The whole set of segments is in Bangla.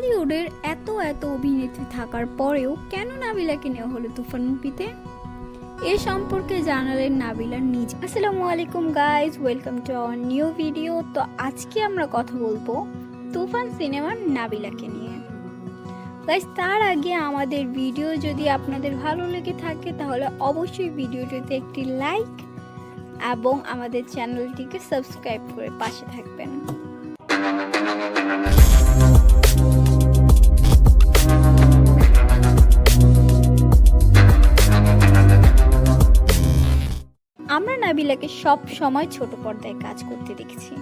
বলিউডের এত অভিনেত্রী থাকার পরেও কেন নাবিলাকে নেওয়া হলো তুফান মুভিতে? এ সম্পর্কে জানালেন নাবিলা নিজে। আসসালামু আলাইকুম guys, welcome to our new video. তো আজকে আমরা কথা বলবো তুফান সিনেমার নাবিলাকে নিয়ে। গাইজ, তার আগে আমাদের ভিডিও যদি আপনাদের ভালো লেগে থাকে তাহলে অবশ্যই ভিডিওটিতে একটি লাইক এবং আমাদের চ্যানেলটিকে সাবস্ক্রাইব করে পাশে থাকবেন। আমরা নাবিলাকে সব সময় ছোট পর্দায় কাজ করতে দেখেছি,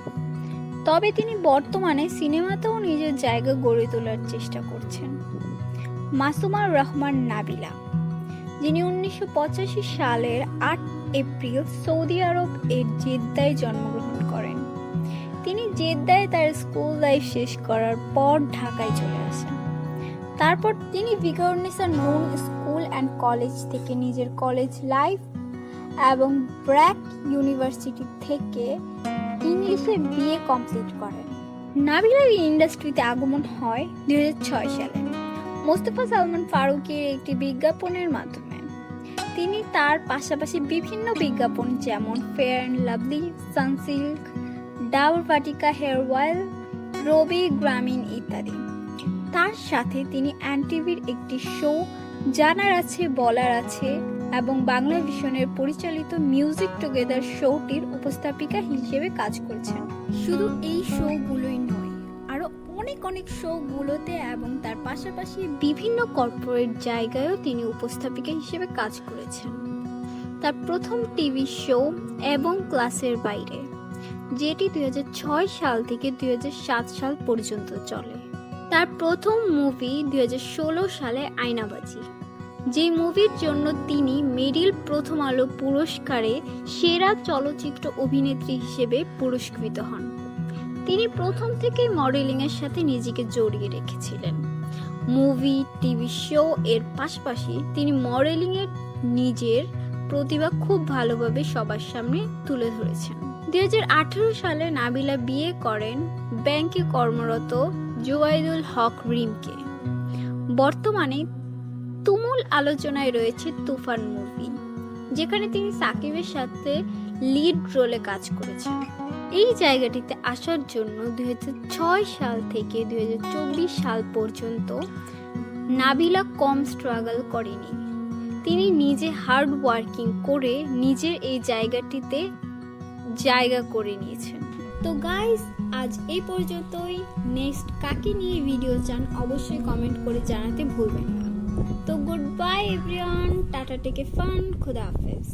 তবে তিনি বর্তমানে সিনেমাতেও নিজের জায়গা গড়ে তোলার চেষ্টা করছেন। মাসুমা রহমান নাবিলা, যিনি 1985 সালের 8 এপ্রিল সৌদি আরব এর জেদ্দায় জন্মগ্রহণ করেন। তিনি জেদ্দায় তার স্কুল লাইফ শেষ করার পর ঢাকায় চলে আসেন। তারপর তিনি ভিকারুন্নিসা নূন স্কুল অ্যান্ড কলেজ থেকে নিজের কলেজ লাইফ এবং ব্র্যাক ইউনিভার্সিটি থেকে ইংলিশে বিএ কমপ্লিট করেন। নাবিলার ইন্ডাস্ট্রিতে আগমন হয় 2006 সালে মোস্তফা সালমান ফারুকের একটি বিজ্ঞাপনের মাধ্যমে। তিনি তার পাশাপাশি বিভিন্ন বিজ্ঞাপন যেমন Fair and Lovely, Sunsilk, Dabur Vatika hair oil, Robi Grameen ইত্যাদি। তার সাথে তিনি এনটিভির একটি শো জানার আছে বলার আছে এবং বাংলা ভিশনের পরিচালিত মিউজিক টুগেদার শোটির উপস্থাপিকা হিসেবে কাজ করেছেন। শুধু এই শোগুলোই নয়, আরও অনেক শোগুলোতে এবং তার পাশাপাশি বিভিন্ন কর্পোরেট জায়গায়ও তিনি উপস্থাপিকা হিসেবে কাজ করেছেন। তার প্রথম টিভি শো এবং ক্লাসের বাইরে, যেটি 2006 সাল থেকে 2007 সাল পর্যন্ত চলে। তার প্রথম মুভি 2016 সালে আয়নাবাজি, যে মুভির জন্য তিনি মেরিল প্রথম আলো পুরস্কারে সেরা চলচ্চিত্র অভিনেত্রী হিসেবে পুরস্কৃত হন। তিনি প্রথম থেকেই মডেলিংয়ের সাথে নিজেকে জড়িয়ে রেখেছিলেন। মুভি, টিভি শো এর পাশাপাশি তিনি মডেলিংয়ের নিজের প্রতিভা খুব ভালোভাবে সবার সামনে তুলে ধরেছেন। 2018 সালে নাবিলা বিয়ে করেন ব্যাংকে কর্মরত জুবাইদুল হক রিমকে। বর্তমানে তুমুল আলোচনায় রয়েছে তুফান মুভি, যেখানে তিনি সাকিবের সাথে লিড রোলে কাজ করেছেন। এই জায়গাটিতে আসার জন্য 2006 সাল থেকে 2024 সাল পর্যন্ত নাবিলা কম স্ট্রাগল করেনি। তিনি নিজে হার্ড ওয়ার্কিং করে নিজের এই জায়গাটিতে জায়গা করে নিয়েছেন। তো গাইস, আজ এই পর্যন্তই। নেক্সট কাকে নিয়ে ভিডিও চান অবশ্যই কমেন্ট করে জানাতে ভুলবেন না। তো গুড বাই এভরিওয়ান, টাটা, টেক ফান, খুদা হাফেজ।